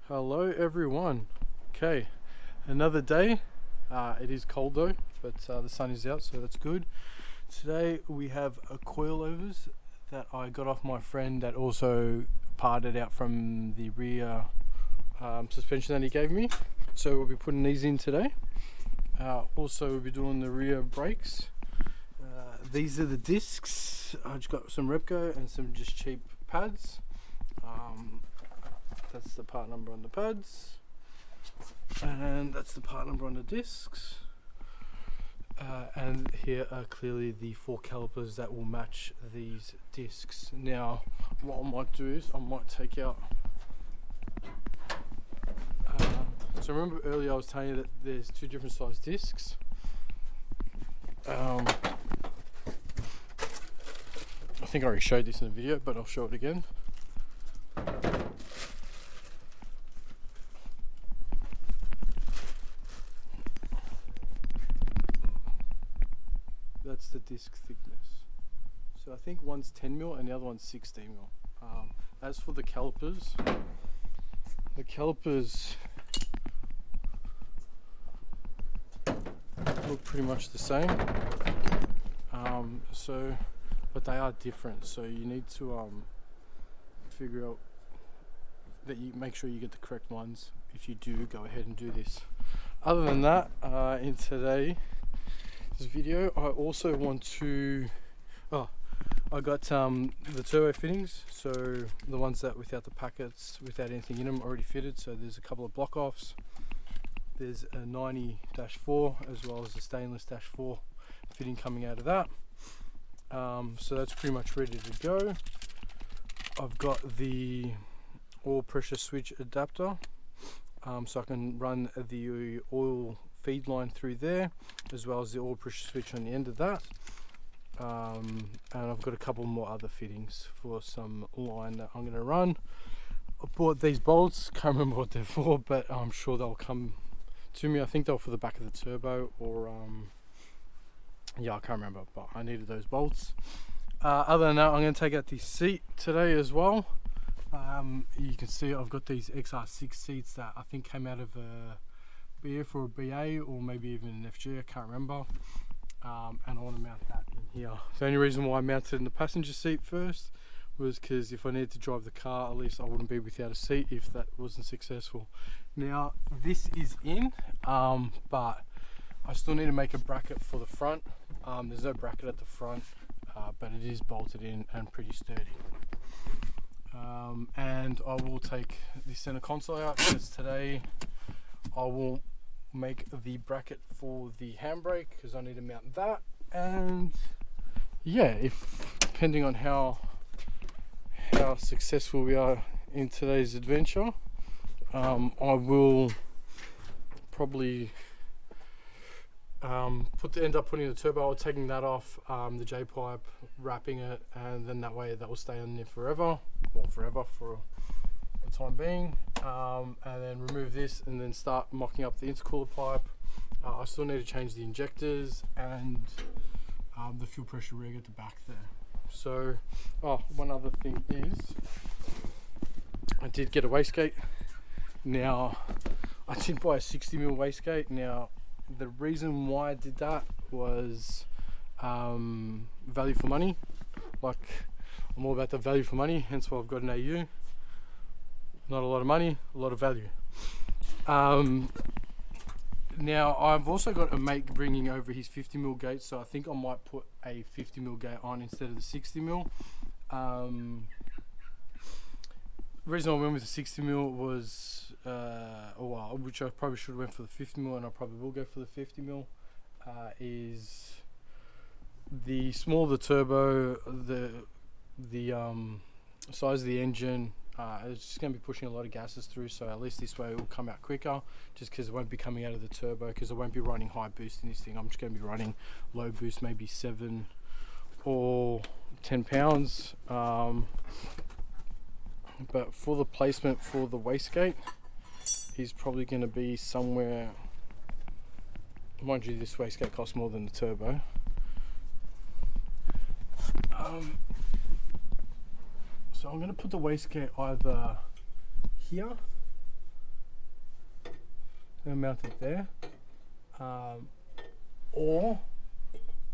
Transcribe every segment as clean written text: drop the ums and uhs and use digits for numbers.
Hello everyone. Okay, another day. It is cold though, but the sun is out, so that's good. Today we have a coilovers that I got off my friend that also parted out from the rear suspension that he gave me. So we'll be putting these in today. Also we'll be doing the rear brakes. These are the discs. I just got some Repco and some just cheap pads. That's the part number on the pads, and that's the part number on the discs, and here are clearly the 4 calipers that will match these discs. Now what I might do is I might take out so remember earlier I was telling you that there's 2 different size discs. I think I already showed this in the video, but I'll show it again. That's the disc thickness. So I think one's 10mm and the other one's 16mm. As for the calipers look pretty much the same. But they are different. So you need to figure out that you make sure you get the correct ones if you do go ahead and do this. Other than that, in today's video I also want to I got the turbo fittings, so the ones that without the packets, without anything in them, already fitted. So there's a couple of block offs, there's a 90-4 as well as a stainless -4 fitting coming out of that. So that's pretty much ready to go. I've got the oil pressure switch adapter, so I can run the oil feed line through there, as well as the oil pressure switch on the end of that. And I've got a couple more other fittings for some line that I'm going to run. I bought these bolts, can't remember what they're for, but I'm sure they'll come to me. I think they're for the back of the turbo, or yeah, I can't remember, but I needed those bolts. Other than that, I'm going to take out the seat today as well. You can see I've got these XR6 seats that I think came out of a BF or a BA, or maybe even an FG, I can't remember. And I want to mount that in here. The only reason why I mounted it in the passenger seat first was because if I needed to drive the car, at least I wouldn't be without a seat if that wasn't successful. Now this is in, but I still need to make a bracket for the front. There's no bracket at the front, but it is bolted in and pretty sturdy. And I will take the center console out, because today I will make the bracket for the handbrake, because I need to mount that. And yeah, if depending on how successful we are in today's adventure, I will probably end up putting the turbo, taking that off, the J-pipe, wrapping it, and then that way that will stay on there forever, well, forever for the time being. And then remove this and then start mocking up the intercooler pipe. I still need to change the injectors and the fuel pressure rig at the back there. So one other thing is I did get a wastegate. Now I did buy a 60mm wastegate. Now the reason why I did that was value for money. Like, I'm all about the value for money, hence why I've got an AU. Not a lot of money, a lot of value. Now I've also got a mate bringing over his 50mm gate, so I think I might put a 50mm gate on instead of the 60mm. The reason I went with the 60mm was, which I probably should have went for the 50mm, and I probably will go for the 50mm, is the smaller the turbo, the size of the engine. It's just going to be pushing a lot of gases through, so at least this way it will come out quicker, just because it won't be coming out of the turbo, because I won't be running high boost in this thing. I'm just going to be running low boost, maybe 7 or 10 pounds. But for the placement for the wastegate is probably going to be somewhere, mind you, this wastegate costs more than the turbo. So I'm going to put the wastegate either here then mount it there, or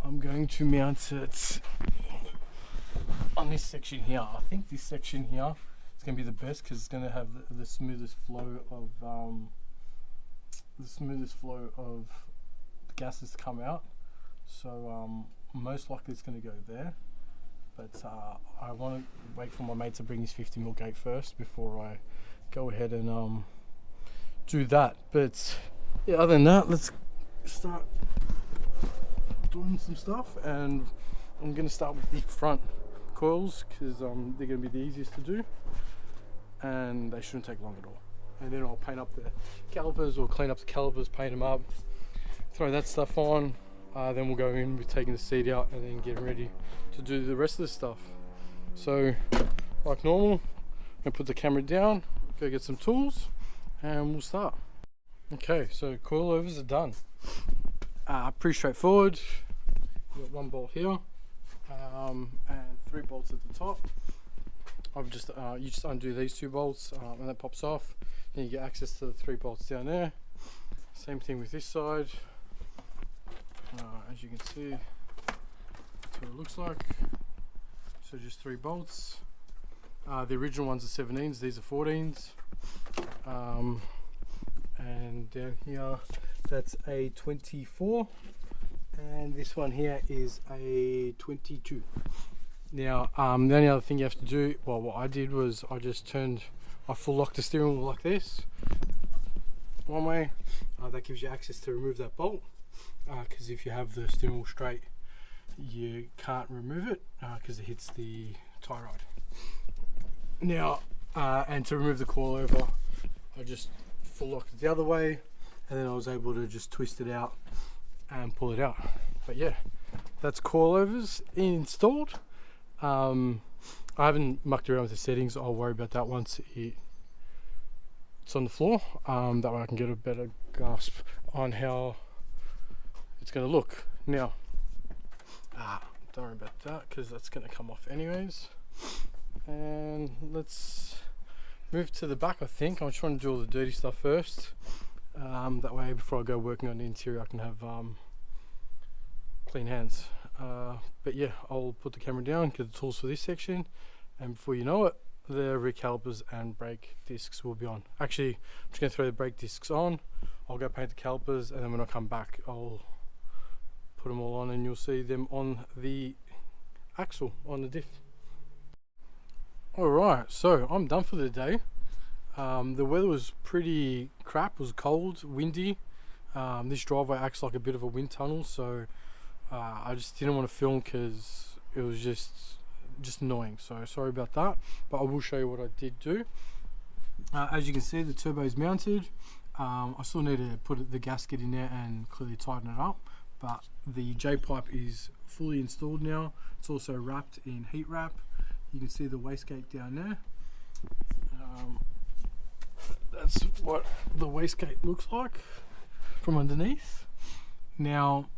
I'm going to mount it on this section here. I think this section here is going to be the best because it's going to have the smoothest flow of the gases to come out. So most likely it's going to go there, but I want to wait for my mate to bring his 50mm gate first before I go ahead and do that. But yeah, other than that, let's start doing some stuff, and I'm going to start with the front coils because they're going to be the easiest to do and they shouldn't take long at all. And then I'll paint up the calipers or clean up the calipers, paint them up, throw that stuff on, then we'll go in with taking the seat out and then getting ready to do the rest of the stuff. So like normal, I'm going to put the camera down, go get some tools, and we'll start. Okay, so coilovers are done. Pretty straightforward. You've got one bolt here, and 3 bolts at the top. I've just you just undo these 2 bolts, and that pops off. Then you get access to the 3 bolts down there. Same thing with this side. As you can see, that's what it looks like. So just 3 bolts. The original ones are 17s, these are 14s. And down here, that's a 24, and this one here is a 22. Now, the only other thing you have to do, well, what I did was I full locked the steering wheel like this, one way. That gives you access to remove that bolt, because if you have the steering wheel straight, you can't remove it because it hits the tie rod. Now, and to remove the coilover, I just full locked it the other way, and then I was able to just twist it out and pull it out. But yeah, that's coilovers installed. I haven't mucked around with the settings. I'll worry about that once it's on the floor. That way I can get a better grasp on how it's going to look. Now, don't worry about that because that's going to come off anyways. And let's move to the back. I think I'm trying to do all the dirty stuff first. That way, before I go working on the interior, I can have clean hands. But yeah, I'll put the camera down, get the tools for this section, and before you know it, the rear calipers and brake discs will be on. Actually, I'm just going to throw the brake discs on. I'll go paint the calipers, and then when I come back, I'll put them all on, and you'll see them on the axle, on the diff. Alright, so I'm done for the day. The weather was pretty crap, it was cold, windy. This driveway acts like a bit of a wind tunnel, so I just didn't want to film because it was just annoying. So sorry about that, but I will show you what I did do. As you can see, the turbo is mounted. I still need to put the gasket in there and clearly tighten it up, but the J-pipe is fully installed now. It's also wrapped in heat wrap. You can see the wastegate down there. That's what the wastegate looks like from underneath. Now,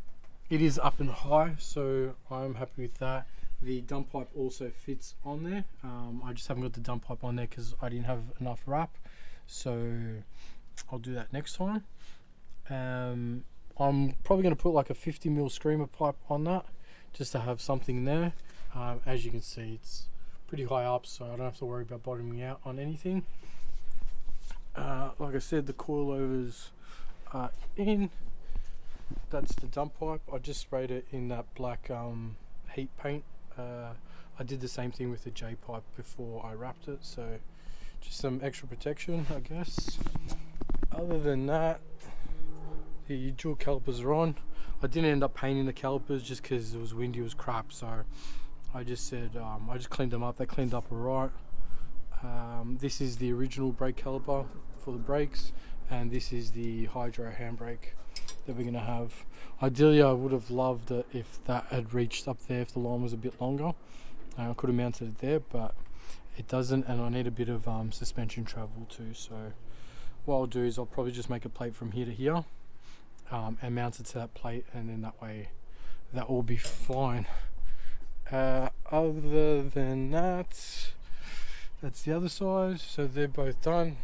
it is up and high, so I'm happy with that. The dump pipe also fits on there. I just haven't got the dump pipe on there because I didn't have enough wrap, so I'll do that next time. I'm probably going to put like a 50mm screamer pipe on that just to have something there. As you can see, it's pretty high up, so I don't have to worry about bottoming out on anything. Like I said, the coilovers are in. That's the dump pipe. I just sprayed it in that black heat paint. I did the same thing with the J-pipe before I wrapped it, so just some extra protection, I guess. Other than that, the dual calipers are on. I didn't end up painting the calipers just because it was windy, it was crap, so I just said I just cleaned them up. They cleaned up alright. This is the original brake caliper for the brakes, and this is the hydro handbrake that we're going to have. Ideally, I would have loved it if that had reached up there, if the line was a bit longer. I could have mounted it there, but it doesn't, and I need a bit of suspension travel too. So what I'll do is I'll probably just make a plate from here to here, and mount it to that plate, and then that way that will be fine. Other than that, that's the other side, so they're both done.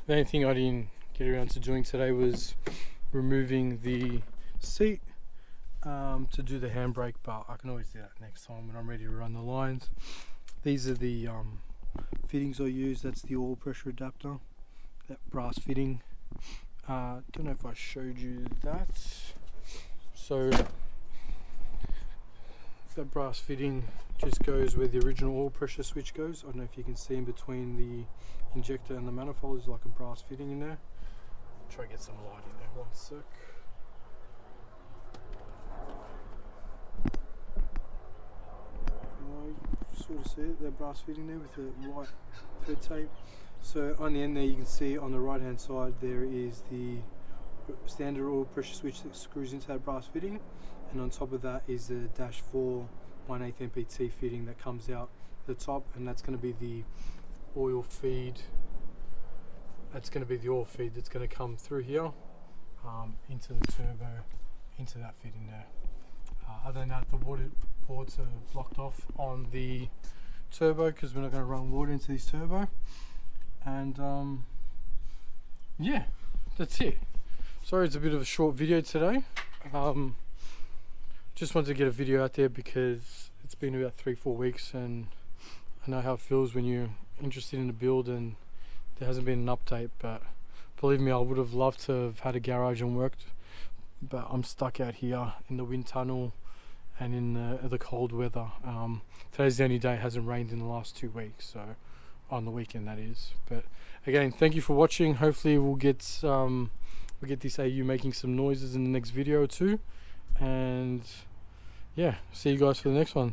The only thing I didn't get around to doing today was removing the seat to do the handbrake, but I can always do that next time when I'm ready to run the lines. These are the fittings I use. That's the oil pressure adapter, that brass fitting. Don't know if I showed you that. So that brass fitting just goes where the original oil pressure switch goes. I don't know if you can see in between the injector and the manifold is like a brass fitting in there. Try to get some light in there, one sec. Sort of see it, that brass fitting there with the white thread tape. So on the end there you can see on the right hand side there is the standard oil pressure switch that screws into that brass fitting, and on top of that is the dash 4 1/8 MPT fitting that comes out the top, and that's going to be the oil feed. That's going to be the oil feed that's going to come through here into the turbo, into that fitting there. Other than that, the water ports are blocked off on the turbo because we're not going to run water into this turbo. And yeah, that's it. Sorry it's a bit of a short video today. Just wanted to get a video out there because it's been about 3-4 weeks and I know how it feels when you're interested in a build and there hasn't been an update, but believe me, I would have loved to have had a garage and worked, but I'm stuck out here in the wind tunnel and in the cold weather. Today's the only day it hasn't rained in the last 2 weeks, so on the weekend that is. But again, thank you for watching. Hopefully we'll get this AU making some noises in the next video or two, and yeah, see you guys for the next one.